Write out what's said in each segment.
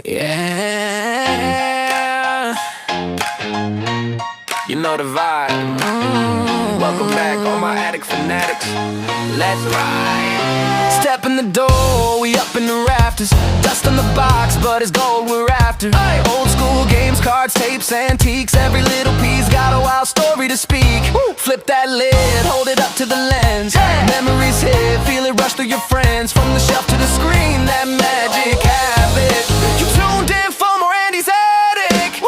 Yeah, you know the vibe. Welcome back, all my addict fanatics. Let's ride. Step in the door, we up in the rafters. Dust on the box, but it's gold we're after. Old school games, cards, tapes, antiques. Every little piece got a wild story to speak. Flip that lid, hold it up to the lens. Memories hit, feel it rush through your friends. From the shelf to the screen, that magic habit. You tuned in for more Andy's Attic.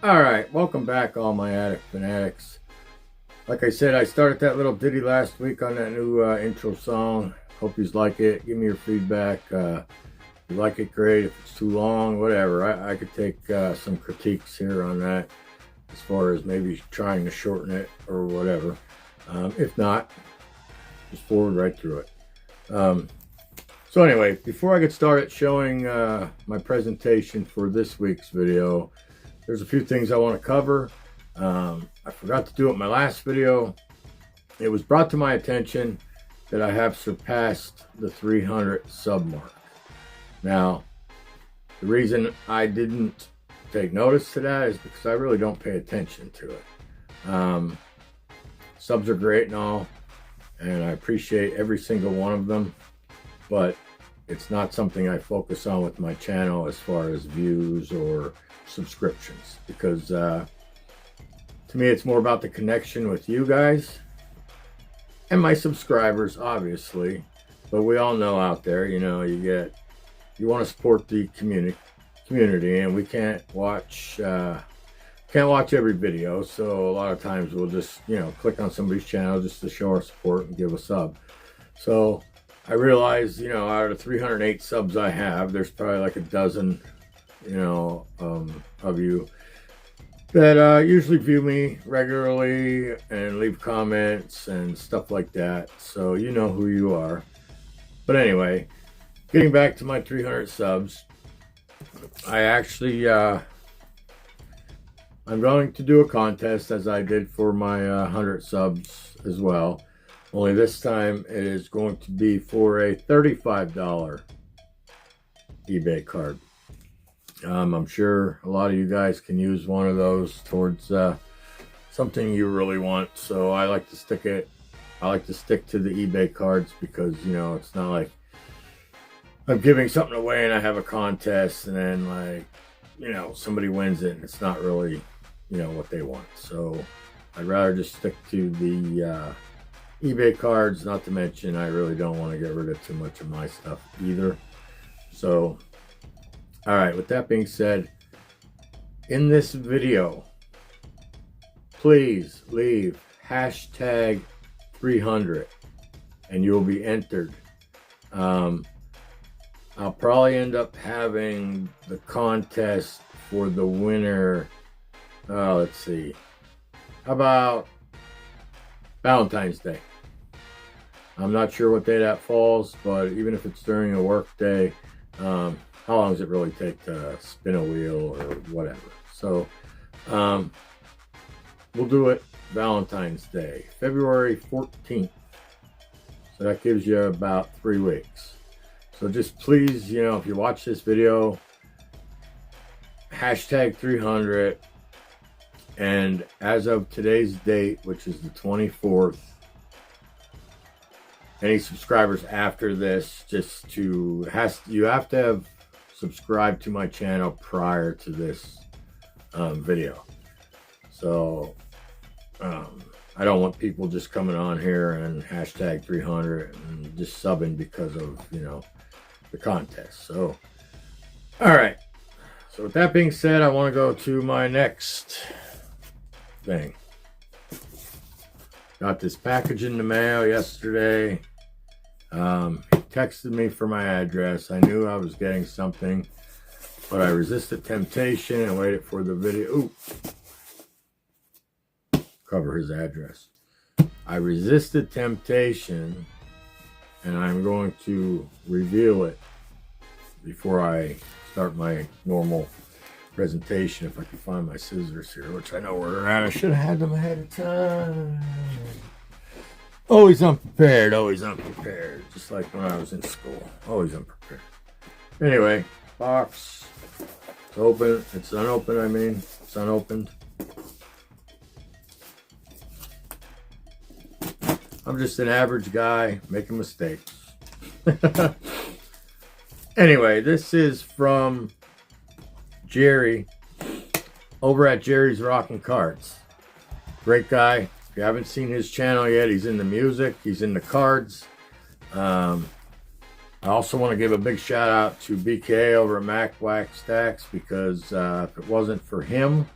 Alright, welcome back all my addict fanatics. Like I said, I started that little ditty last week on that new intro song. Hope you like it. Give me your feedback. If you like it, great. If it's too long, whatever. I could take some critiques here on that, as far as maybe trying to shorten it or whatever. If not, just forward right through it. So anyway, before I get started showing my presentation for this week's video, there's a few things I want to cover. I forgot to do it in my last video. It was brought to my attention that I have surpassed the 300 sub mark. Now, the reason I didn't take notice to that is because I really don't pay attention to it. Subs are great and all, and I appreciate every single one of them, but it's not something I focus on with my channel as far as views or subscriptions, because to me it's more about the connection with you guys and my subscribers, obviously. But we all know out there, you know, you want to support the community, and we can't watch every video, so a lot of times we'll just, you know, click on somebody's channel just to show our support and give a sub. So I realize, you know, out of the 308 subs I have, there's probably like a dozen, you know, of you that usually view me regularly and leave comments and stuff like that. So you know who you are. But anyway, getting back to my 300 subs, I actually, I'm going to do a contest as I did for my 100 subs as well. Only this time it is going to be for a $35 eBay card. I'm sure a lot of you guys can use one of those towards something you really want. So I like to stick to the eBay cards, because, you know, it's not like I'm giving something away and I have a contest and then, like, you know, somebody wins it and it's not really, you know, what they want. So I'd rather just stick to the eBay cards. Not to mention, I really don't want to get rid of too much of my stuff either. So all right, with that being said, in this video, please leave hashtag 300 and you'll be entered. I'll probably end up having the contest for the winner. Let's see. How about Valentine's Day? I'm not sure what day that falls, but even if it's during a work day, how long does it really take to spin a wheel or whatever? So we'll do it Valentine's Day, February 14th. So that gives you about 3 weeks. So just please, you know, if you watch this video, hashtag 300. And as of today's date, which is the 24th, any subscribers after this, you have to have subscribed to my channel prior to this video. So I don't want people just coming on here and hashtag 300 and just subbing because of, you know, the contest. So all right, so with that being said, I want to go to my next thing. Got this package in the mail yesterday. He texted me for my address. I knew I was getting something, but I resisted temptation and waited for the video. Ooh. Cover his address. I resisted temptation, and I'm going to reveal it before I start my normal presentation. If I can find my scissors here, which I know where they're at. I should have had them ahead of time. Always unprepared, always unprepared. Just like when I was in school. Always unprepared. Anyway, box. It's open. It's unopened, I mean. It's unopened. I'm just an average guy making mistakes. Anyway, this is from Jerry over at Jerry's Rockin' Cards. Great guy. If you haven't seen his channel yet, he's in the music, he's in the cards. I also want to give a big shout out to BK over at Mac Wax Stacks, because if it wasn't for him,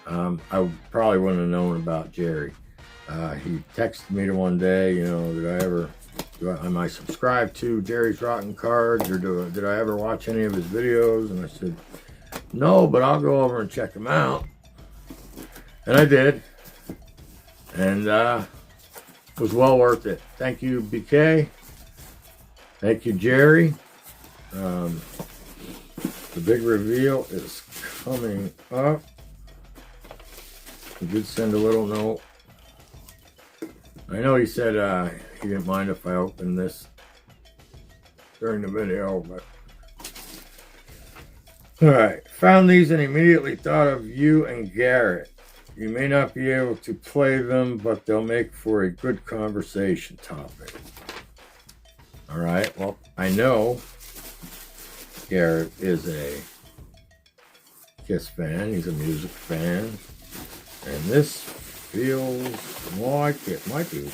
I probably wouldn't have known about Jerry. He texted me the one day, you know, am I subscribed to Jerry's Rotten Cards, or did I ever watch any of his videos? And I said, no, but I'll go over and check him out. And I did. And it was well worth it. Thank you, BK. Thank you, Jerry. The big reveal is coming up. He did send a little note. I know he said he didn't mind if I opened this during the video, but alright, found these and immediately thought of you and Garrett. You may not be able to play them, but they'll make for a good conversation topic. Alright, well, I know Garrett is a Kiss fan. He's a music fan. And this feels like it might be.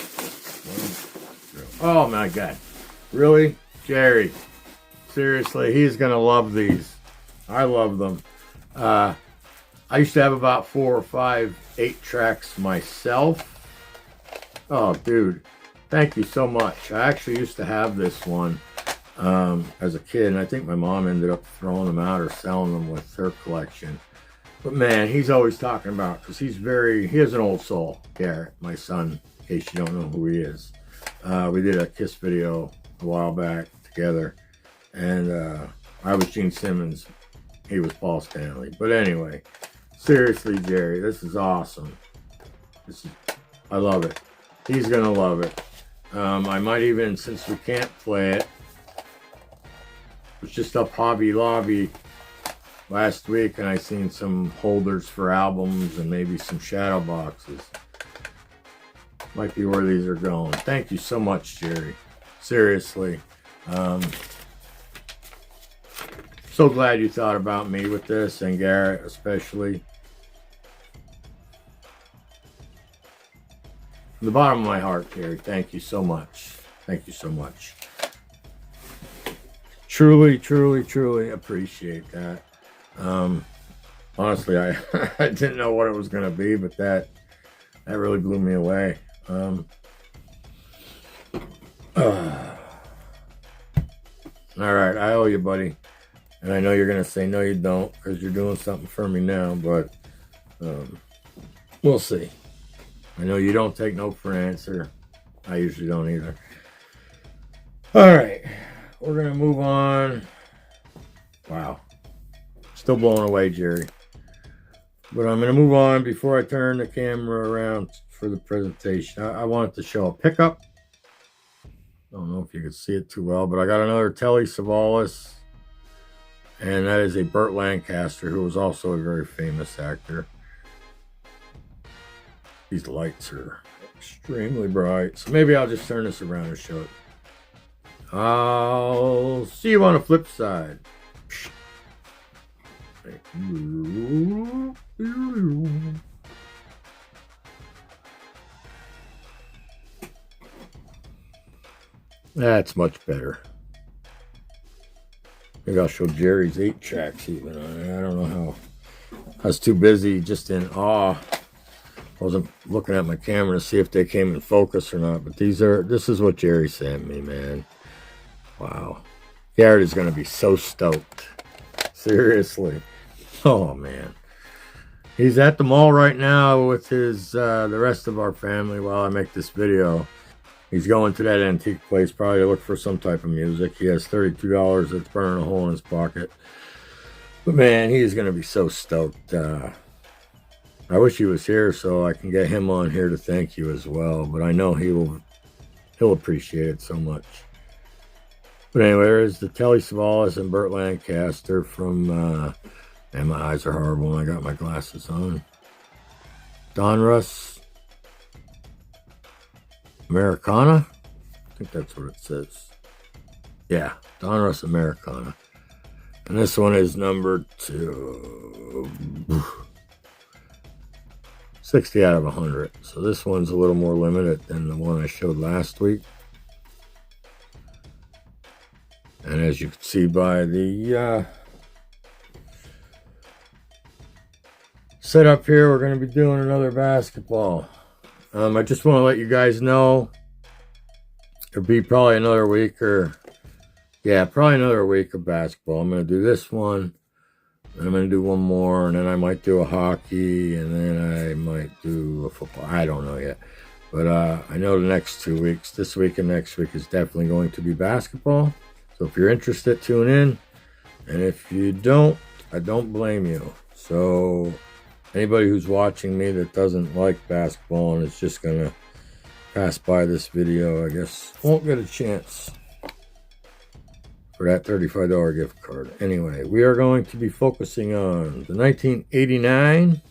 Oh my God. Really? Jerry. Seriously, he's going to love these. I love them. I used to have about 4 or 5 8-tracks myself. Oh, dude. Thank you so much. I actually used to have this one as a kid, and I think my mom ended up throwing them out or selling them with her collection. But man, he's always talking about, because he has an old soul, Garrett, my son, in case you don't know who he is. We did a Kiss video a while back together, and I was Gene Simmons, he was Paul Stanley. But anyway, seriously, Jerry, this is awesome. I love it. He's gonna love it. I might even, since we can't play it, was just up Hobby Lobby last week, and I seen some holders for albums and maybe some shadow boxes. Might be where these are going. Thank you so much, Jerry. Seriously. So glad you thought about me with this, and Garrett especially. From the bottom of my heart, Jerry, thank you so much. Thank you so much. Truly, truly, truly appreciate that. Honestly, I didn't know what it was going to be, but that really blew me away. All right, I owe you, buddy. And I know you're going to say, no, you don't, because you're doing something for me now, but we'll see. I know you don't take no for an answer. I usually don't either. All right, we're going to move on. Wow. Still blown away, Jerry. But I'm going to move on before I turn the camera around for the presentation. I wanted to show a pickup. I don't know if you can see it too well, but I got another Telly Savalas. And that is a Burt Lancaster, who was also a very famous actor. These lights are extremely bright. So maybe I'll just turn this around and show it. I'll see you on the flip side. That's much better. Maybe I'll show Jerry's 8-tracks even. I don't know how. I was too busy, just in awe. I wasn't looking at my camera to see if they came in focus or not. But this is what Jerry sent me, man. Wow. Garrett is going to be so stoked. Seriously. Oh, man. He's at the mall right now with his the rest of our family while I make this video. He's going to that antique place probably to look for some type of music. He has $32 that's burning a hole in his pocket. But man, he is going to be so stoked. I wish he was here so I can get him on here to thank you as well. But I know he'll appreciate it so much. But anyway, there's the Telly Savalas and Burt Lancaster from, and my eyes are horrible when I got my glasses on. Donruss Americana? I think that's what it says. Yeah, Donruss Americana. And this one is number 60 out of 100. So this one's a little more limited than the one I showed last week. And as you can see by the setup here, we're going to be doing another basketball. I just want to let you guys know it'll be probably another week of basketball. I'm going to do this one, and I'm going to do one more, and then I might do a hockey, and then I might do a football. I don't know yet. But I know the next 2 weeks, this week and next week, is definitely going to be basketball. So if you're interested, tune in. And if you don't, I don't blame you. So anybody who's watching me that doesn't like basketball and is just going to pass by this video, I guess, won't get a chance for that $35 gift card. Anyway, we are going to be focusing on the 1989,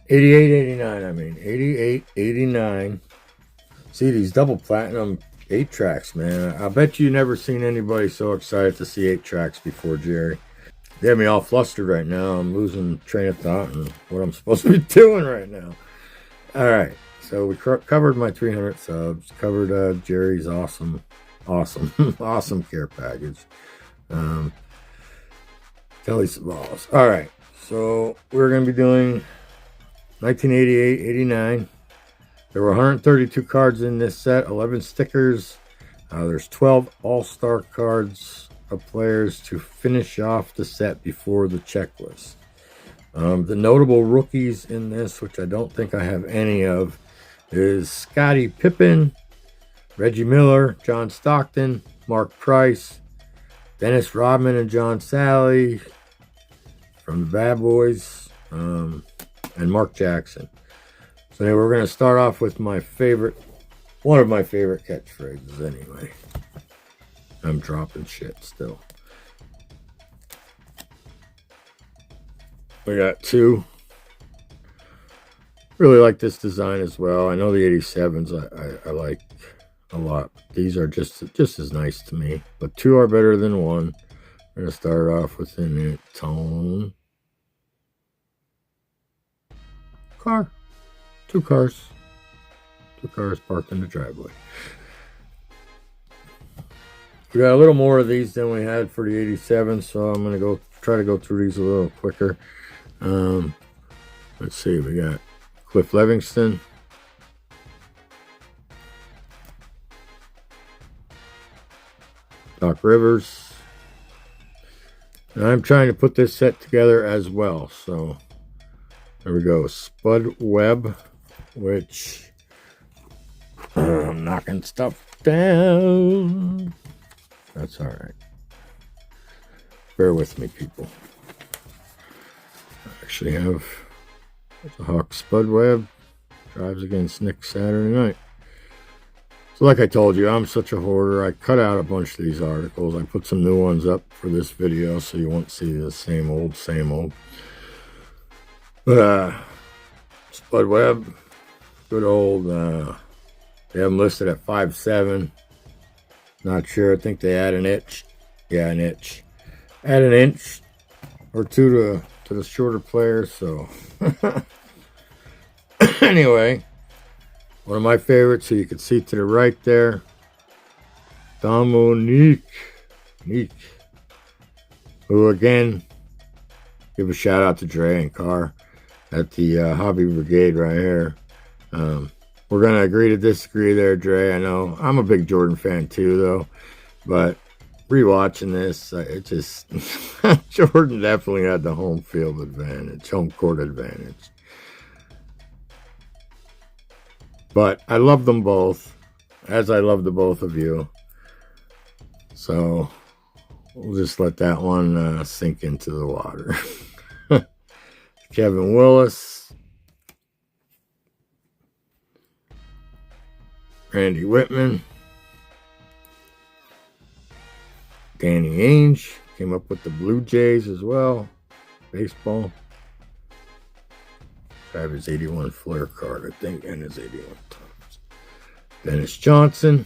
88-89. See these double platinum 8-tracks, man. I bet you never seen anybody so excited to see 8-tracks before, Jerry. They have me all flustered right now. I'm losing train of thought and what I'm supposed to be doing right now. All right, so we covered my 300 subs, covered Jerry's awesome care package. Telly Savalas. All right, so we're going to be doing 1988-89. There were 132 cards in this set, 11 stickers. There's 12 all-star cards of players to finish off the set before the checklist. The notable rookies in this, which I don't think I have any of, is Scottie Pippen, Reggie Miller, John Stockton, Mark Price, Dennis Rodman and John Sally from the Bad Boys, and Mark Jackson. So anyway, we're going to start off with one of my favorite catchphrases anyway. I'm dropping shit still. We got two. Really like this design as well. I know the 87s I like a lot. These are just as nice to me. But two are better than one. We're going to start off with a tone. Car. Two cars parked in the driveway. We got a little more of these than we had for the 87, so I'm going to try to go through these a little quicker. Let's see, we got Cliff Livingston, Doc Rivers, and I'm trying to put this set together as well, so there we go. Spud Webb, which I'm knocking stuff down. That's all right. Bear with me, people. I actually have the Hawk Spud Webb. Drives against Nick Saturday night. So like I told you, I'm such a hoarder. I cut out a bunch of these articles. I put some new ones up for this video so you won't see the same old. But Spud Webb, good old, they have them listed at 5'7". Not sure. I think they add an inch. Yeah, an inch. Add an inch or two to the shorter players. So anyway, one of my favorites, so you can see to the right there, Dominique, who again, give a shout out to Dre and Carr at the Hobby Brigade right here. We're going to agree to disagree there, Dre. I know. I'm a big Jordan fan too, though. But rewatching this, it just... Jordan definitely had the home field advantage, home court advantage. But I love them both, as I love the both of you. So we'll just let that one sink into the water. Kevin Willis, Randy Whitman. Danny Ainge came up with the Blue Jays as well. Baseball. I have his 81 Flair card, I think, and his 81 Topps. Dennis Johnson.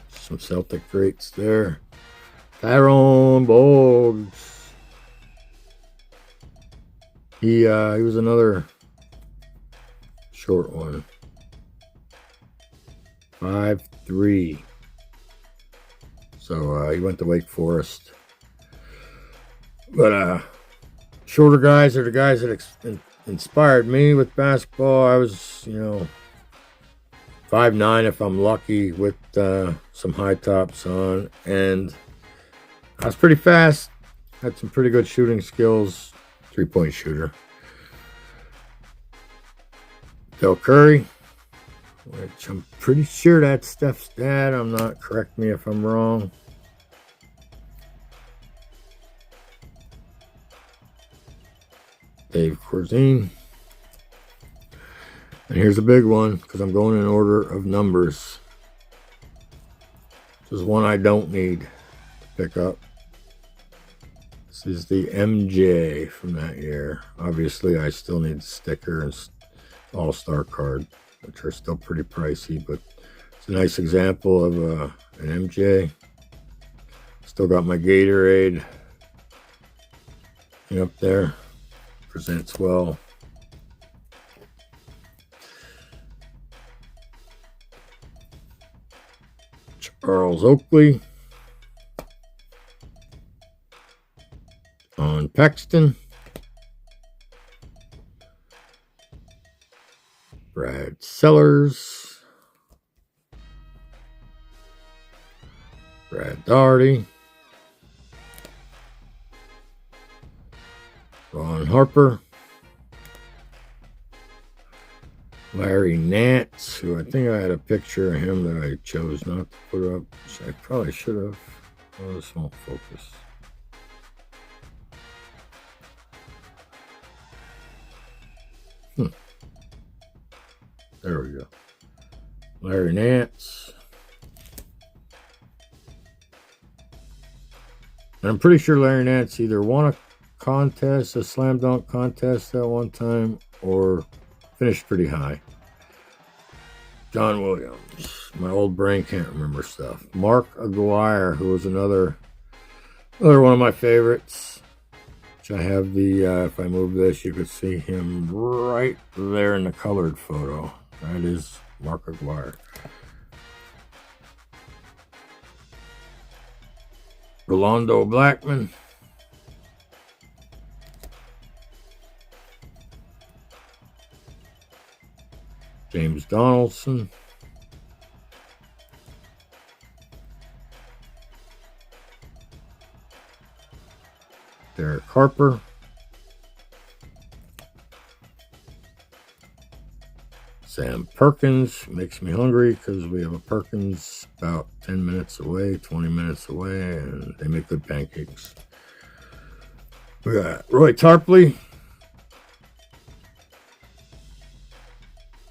Some Celtic greats there. Tyrone Boggs. He was another short one. 5'3". So he went to Wake Forest. But shorter guys are the guys that inspired me with basketball. I was, 5'9" if I'm lucky, with some high tops on. And I was pretty fast. Had some pretty good shooting skills. 3-point shooter. Del Curry, which I'm pretty sure that's Steph's dad. I'm not, correct me if I'm wrong. Dave Corzine. And here's a big one, because I'm going in order of numbers. This is one I don't need to pick up. This is the MJ from that year. Obviously, I still need the sticker and all-star card, which are still pretty pricey, but it's a nice example of an MJ. Still got my Gatorade up there. Presents well. Charles Oakley. On Paxton. Brad Sellers. Brad Daugherty. Ron Harper. Larry Nance, who I think I had a picture of him that I chose not to put up, which I probably should have. Oh, this won't focus. There we go. Larry Nance. And I'm pretty sure Larry Nance either won a contest, a slam dunk contest at one time, or finished pretty high. John Williams. My old brain can't remember stuff. Mark Aguirre, who was another one of my favorites. Which I have the, if I move this, you could see him right there in the colored photo. That is Mark Aguirre. Rolando Blackman. James Donaldson. Derek Harper. Sam Perkins. Makes me hungry because we have a Perkins about 10 minutes away, 20 minutes away, and they make good pancakes. We got Roy Tarpley.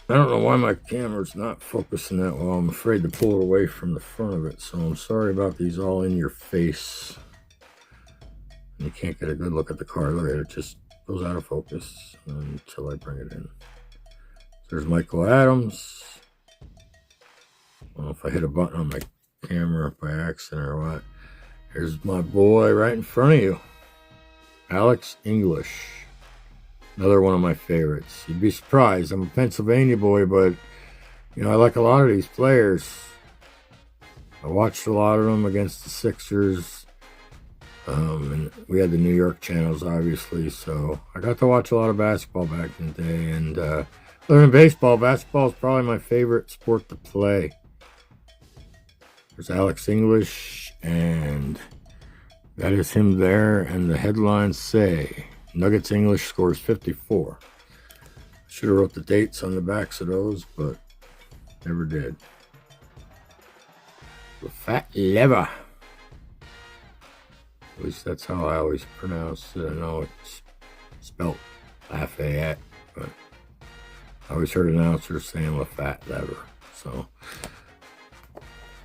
I don't know why my camera's not focusing that well. I'm afraid to pull it away from the front of it, so I'm sorry about these all in your face. You can't get a good look at the card. Look at it, just goes out of focus until I bring it in. There's Michael Adams. I don't know if I hit a button on my camera by accident or what. Here's my boy right in front of you. Alex English. Another one of my favorites. You'd be surprised. I'm a Pennsylvania boy, but, I like a lot of these players. I watched a lot of them against the Sixers. And we had the New York channels, obviously, so I got to watch a lot of basketball back in the day. And other than baseball, basketball is probably my favorite sport to play. There's Alex English, and that is him there, and the headlines say, Nuggets English scores 54. Should have wrote the dates on the backs of those, but never did. The Fat Lever. At least that's how I always pronounce it. I know it's spelled Lafayette, but I always heard announcers saying LaFat lever. So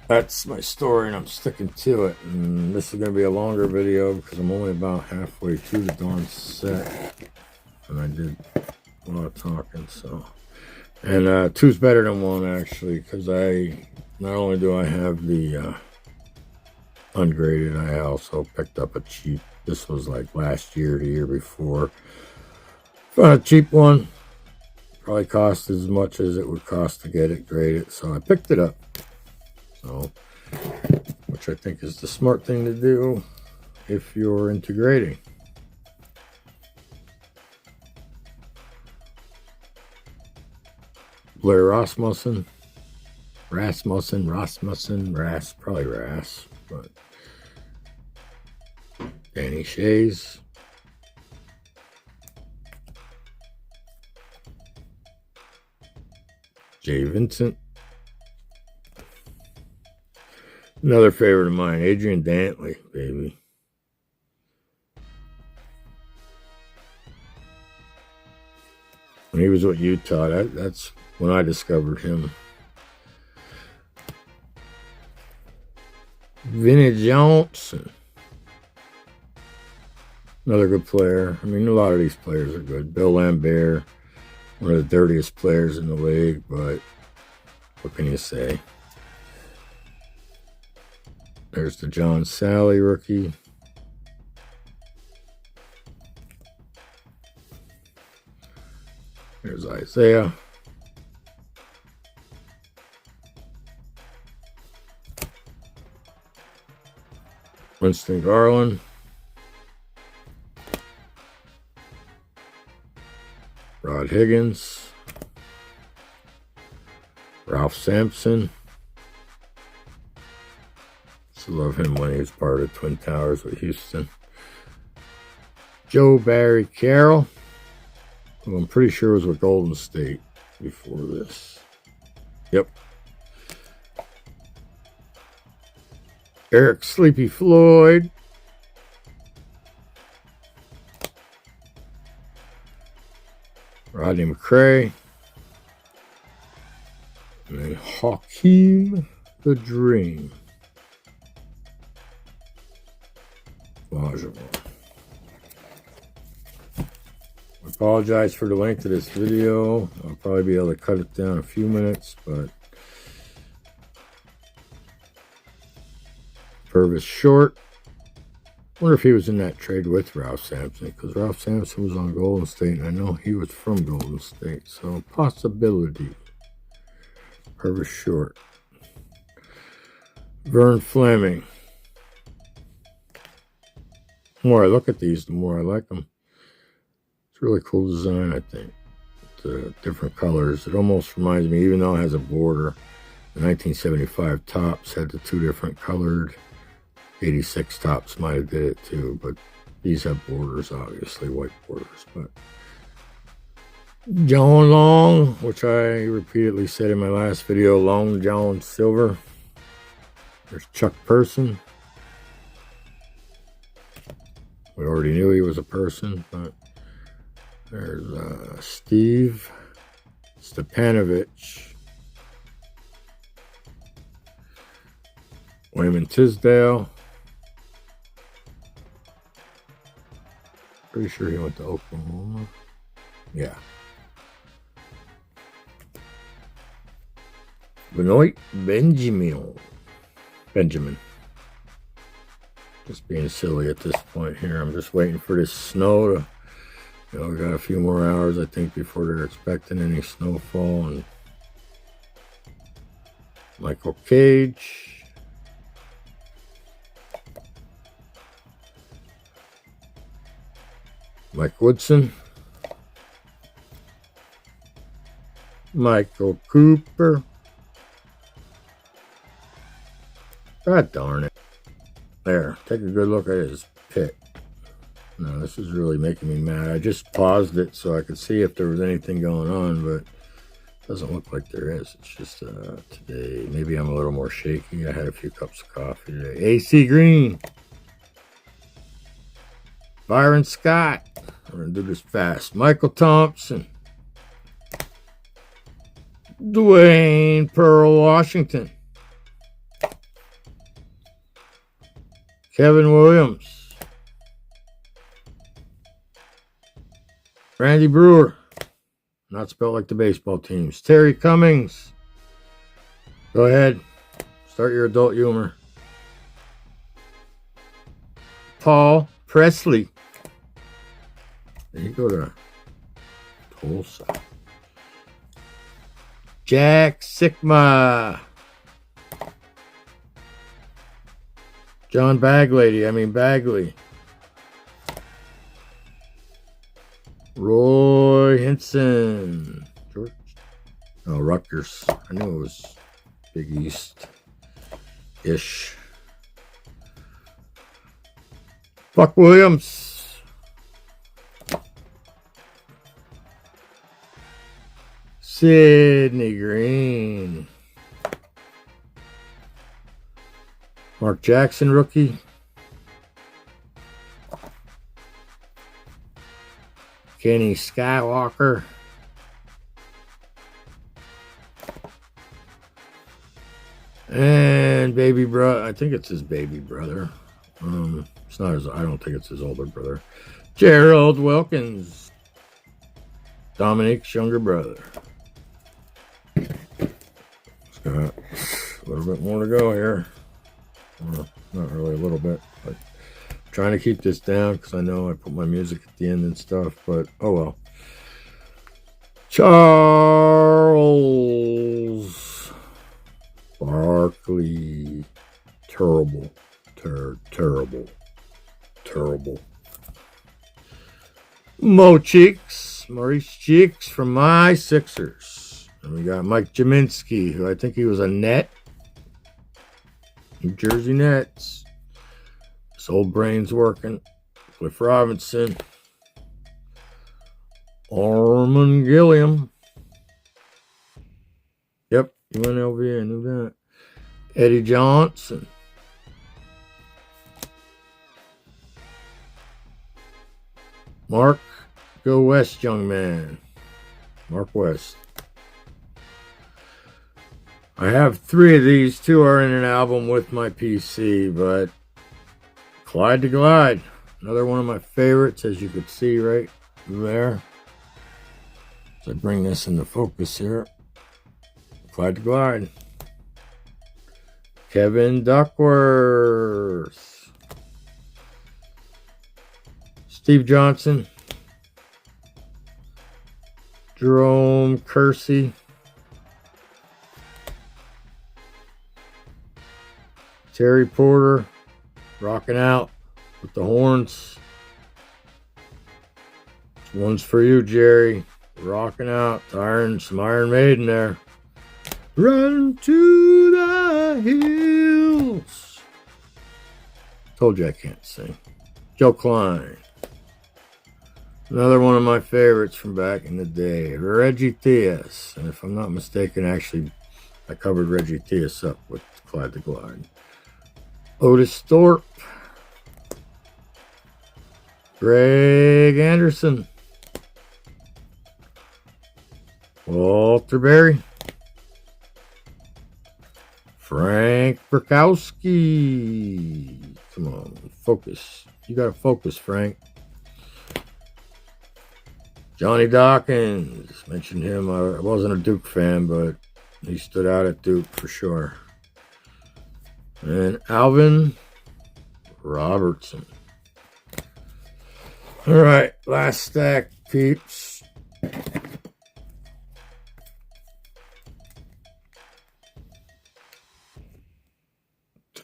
that's my story, and I'm sticking to it. And this is going to be a longer video because I'm only about halfway through the darn set, and I did a lot of talking. So, and two's better than one actually, because I not only do I have the ungraded, I also picked up a cheap. This was like last year, the year before. Found a cheap one. Probably cost as much as it would cost to get it graded, so I picked it up. So, which I think is the smart thing to do if you're into grading. Blair Rasmussen, probably Ras, but Danny Shays, Jay Vincent, another favorite of mine, Adrian Dantley, baby. When he was with Utah, that's when I discovered him. Vinny Johnson, another good player. I mean, a lot of these players are good. Bill Lambert, one of the dirtiest players in the league, but what can you say? There's the John Sally rookie. There's Isaiah. Winston Garland. Rod Higgins. Ralph Sampson. Used to love him when he was part of Twin Towers with Houston. Joe Barry Carroll, who I'm pretty sure was with Golden State before this. Yep. Eric Sleepy Floyd. Rodney McRae. And then Hakeem the Dream Olajuwon. I apologize for the length of this video. I'll probably be able to cut it down a few minutes, but Purvis Short. Wonder if he was in that trade with Ralph Sampson, because Ralph Sampson was on Golden State, and I know he was from Golden State, so possibility. Purvis Short. Vern Fleming. The more I look at these, the more I like them. It's a really cool design, I think. The different colors. It almost reminds me, even though it has a border, the 1975 tops had the two different colored. 86 tops might have did it too, but these have borders, obviously, white borders. But John Long, which I repeatedly said in my last video, Long John Silver. There's Chuck Person. We already knew he was a person, but there's Steve Stepanovich. Wayman Tisdale. Pretty sure he went to Oklahoma. Yeah. Benoit Benjamin. Just being silly at this point here. I'm just waiting for this snow to, we got a few more hours, I think, before they're expecting any snowfall. And Michael Cage. Mike Woodson. Michael Cooper. God darn it. There, take a good look at his pick. No, this is really making me mad. I just paused it so I could see if there was anything going on, but it doesn't look like there is. It's just today, maybe I'm a little more shaky. I had a few cups of coffee today. AC Green. Byron Scott. We're going to do this fast. Michael Thompson. Dwayne Pearl Washington. Kevin Williams. Randy Brewer. Not spelled like the baseball teams. Terry Cummings. Go ahead. Start your adult humor. Paul Presley. Then you go to Tulsa. Jack Sikma. John Bagley. Roy Hinson. George. Oh, Rutgers. I knew it was Big East-ish. Buck Williams. Sidney Green. Mark Jackson, rookie. Kenny Skywalker. And baby brother, I think it's his baby brother. It's not his, I don't think it's his older brother. Gerald Wilkins. Dominique's younger brother. It's got a little bit more to go here. Well, not really a little bit, but I'm trying to keep this down because I know I put my music at the end and stuff, but oh well. Charles Barkley. Terrible. Maurice Cheeks from my Sixers. And we got Mike Jaminski, who I think he was a Net. New Jersey Nets. His old brain's working. Cliff Robinson. Armand Gilliam. Yep, UNLV, I knew that. Eddie Johnson. Mark, go West, young man. Mark West. I have 3 of these. 2 are in an album with my PC, but Clyde to Glide. Another one of my favorites, as you could see right there. So I bring this into focus here. Clyde to Glide. Kevin Duckworth. Steve Johnson. Jerome Kersey. Terry Porter. Rocking out with the horns. This one's for you, Jerry. Rocking out. Some Iron Maiden there. Run to the hills. Told you I can't sing. Joe Klein. Another one of my favorites from back in the day. Reggie Theus. And if I'm not mistaken, actually, I covered Reggie Theus up with Clyde the Glide. Otis Thorpe. Greg Anderson. Walter Berry. Frank Burkowski. Come on, focus. You gotta focus, Frank. Johnny Dawkins. Mentioned him. I wasn't a Duke fan, but he stood out at Duke for sure. And Alvin Robertson. All right, last stack, peeps.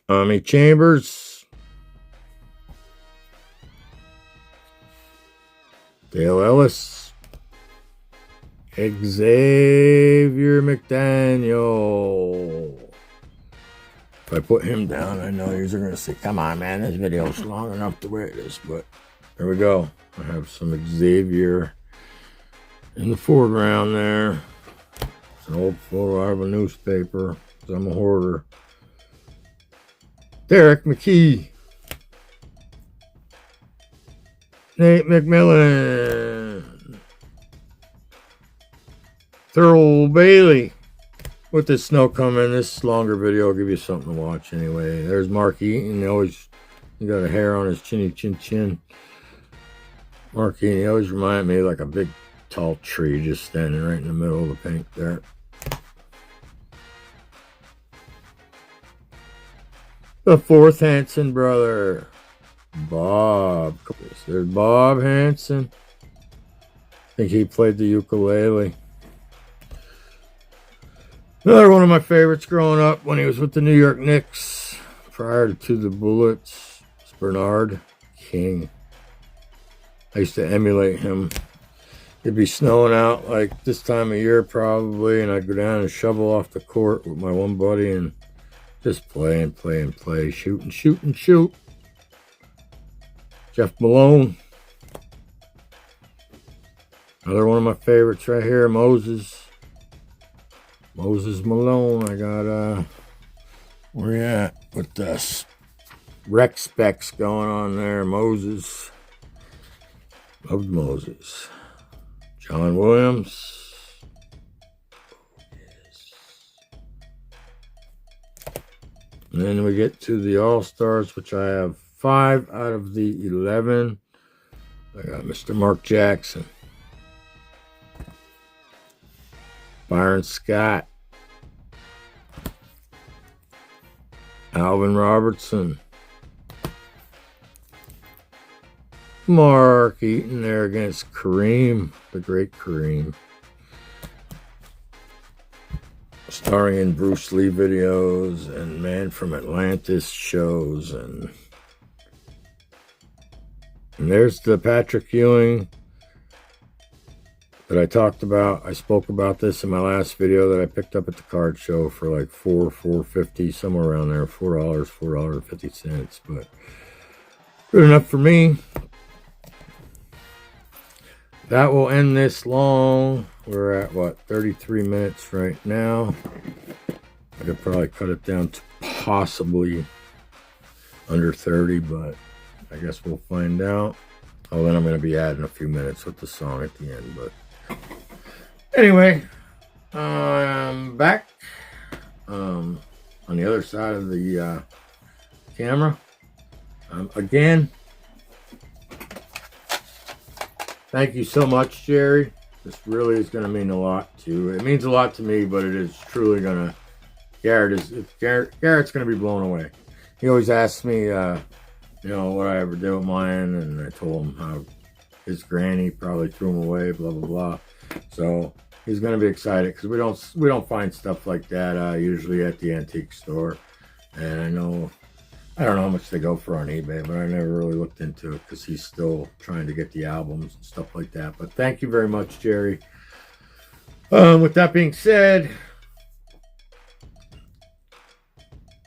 Tommy Chambers. Dale Ellis. Xavier McDaniel. If I put him down, I know you're going to say, come on, man, this video's long enough to where it is. But there we go. I have some Xavier in the foreground there. It's an old photo out of a newspaper, because I'm a hoarder. Derek McKee. Nate McMillan. Thurl Bailey. with the snow coming, this longer video will give you something to watch anyway. There's Mark Eaton. He got a hair on his chin. Mark Eaton, he always reminded me of like a big tall tree just standing right in the middle of the paint there. The fourth Hanson brother, Bob. There's Bob Hanson. I think he played the ukulele. Another one of my favorites growing up when he was with the New York Knicks prior to the Bullets. It's Bernard King. I used to emulate him. It'd be snowing out like this time of year probably, and I'd go down and shovel off the court with my one buddy and just play and play and play. Shoot and shoot and shoot. Jeff Malone. Another one of my favorites right here, Moses Malone. I got, where you at with this? Rec specs going on there. Moses. Loved Moses. John Williams. And then we get to the All-Stars, which I have 5 out of the 11. I got Mr. Mark Jackson. Byron Scott, Alvin Robertson, Mark Eaton there against Kareem, the great Kareem, starring in Bruce Lee videos and Man from Atlantis shows, and there's the Patrick Ewing that I talked about. I spoke about this in my last video that I picked up at the card show for like $4.50, somewhere around there, $4.50, but good enough for me. That will end this long. We're at what, 33 minutes right now. I could probably cut it down to possibly under 30, but I guess we'll find out. Oh, then I'm going to be adding a few minutes with the song at the end, but anyway, I'm back on the other side of the camera. Again, thank you so much, Jerry. This really is going to mean a lot to you. It means a lot to me, but it is truly going to. Garrett's going to be blown away. He always asks me, what I ever did with mine, and I told him how his granny probably threw him away, blah blah blah. So he's going to be excited because we don't find stuff like that usually at the antique store. And I don't know how much they go for on eBay, but I never really looked into it because he's still trying to get the albums and stuff like that. But thank you very much, Jerry. With that being said,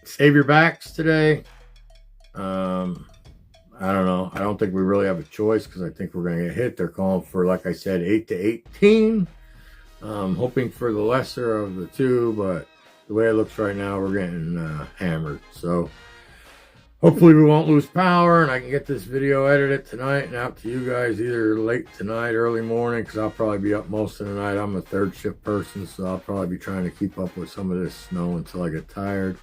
save your backs today. I don't know. I don't think we really have a choice because I think we're going to get hit. They're calling for, like I said, 8 to 18. Hoping for the lesser of the two, but the way it looks right now, we're getting hammered. So hopefully we won't lose power and I can get this video edited tonight and out to you guys either late tonight, early morning, because I'll probably be up most of the night. I'm a third shift person, so I'll probably be trying to keep up with some of this snow until I get tired.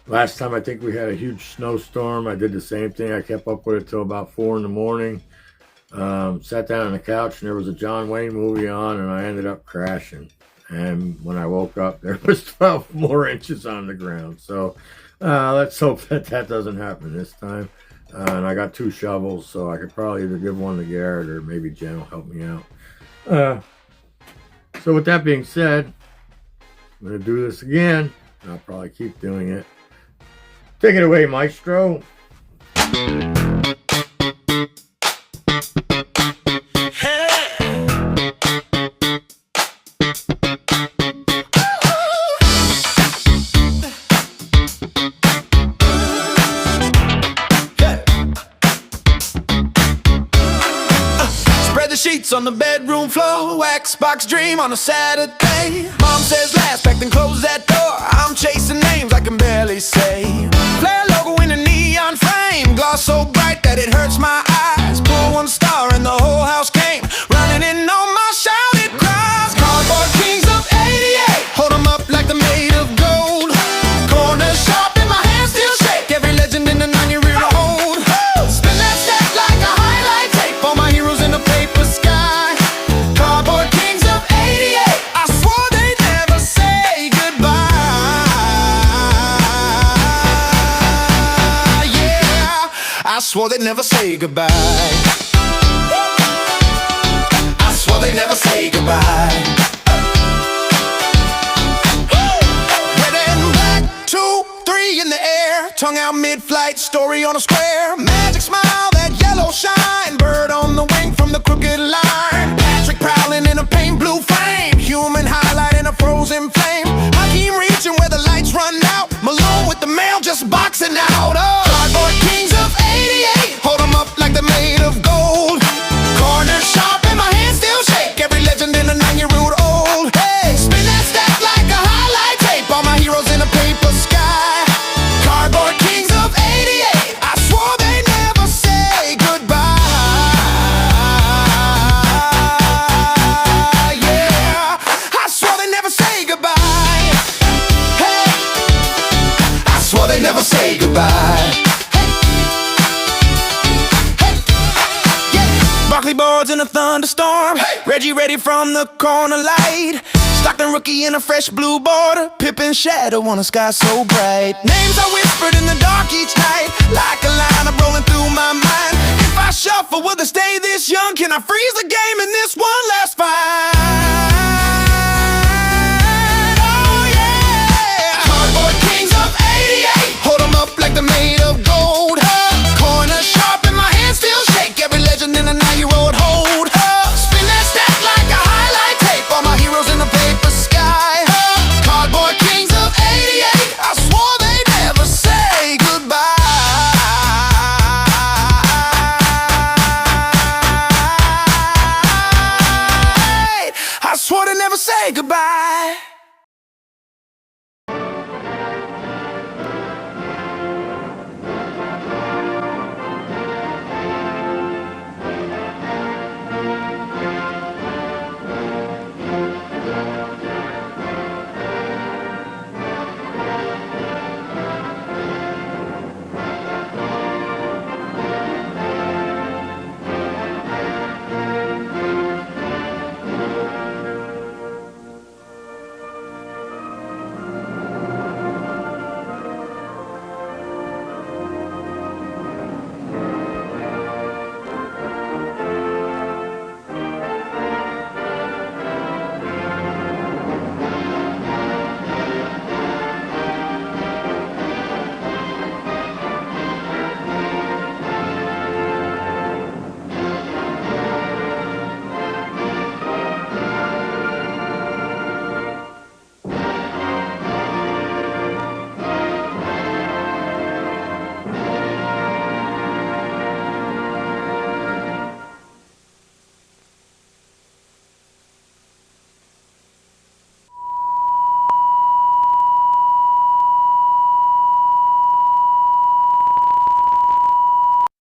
Last time I think we had a huge snowstorm. I did the same thing. I kept up with it till about 4 in the morning. Sat down on the couch and there was a John Wayne movie on and I ended up crashing. And when I woke up, there was 12 more inches on the ground. So let's hope that doesn't happen this time. And I got 2 shovels, so I could probably either give one to Garrett or maybe Jen will help me out. So with that being said, I'm going to do this again. And I'll probably keep doing it. Take it away, Maestro. Sheets on the bedroom floor, Xbox dream on a Saturday. Mom says last, pack then close that door. I'm chasing names I can barely say. Flare logo in a neon frame, gloss so bright that it hurts my eyes. Pull 1 star and the whole house came running in on my shouted cries. Cardboard kings of '88. swore they'd never say goodbye. I swore they'd never say goodbye. Red and black, 2, 3 in the air, tongue out mid-flight, story on a square. Magic smile, that yellow shine, bird on the wing from the crooked line. Patrick prowling in a paint blue frame, human highlight in a frozen flame. Hakeem reaching where the lights run out, Malone with the mail just boxing out. Oh, cardboard kings of 88, hold them up like they're made of gold. Corner sharp and my hands still shake, every legend in a 9-year-old. Hey, spin that stack like a highlight tape, all my heroes in a paper sky. Cardboard kings of 88, I swore they never say goodbye. Yeah, I swore they never say goodbye. Hey, I swore they never say goodbye. Broccoli boards in a thunderstorm, hey. Reggie ready from the corner light, Stockton rookie in a fresh blue border, Pippin shadow on a sky so bright. Names are whispered in the dark each night, like a line of rolling through my mind. If I shuffle, will they stay this young? Can I freeze the game in this one last fight?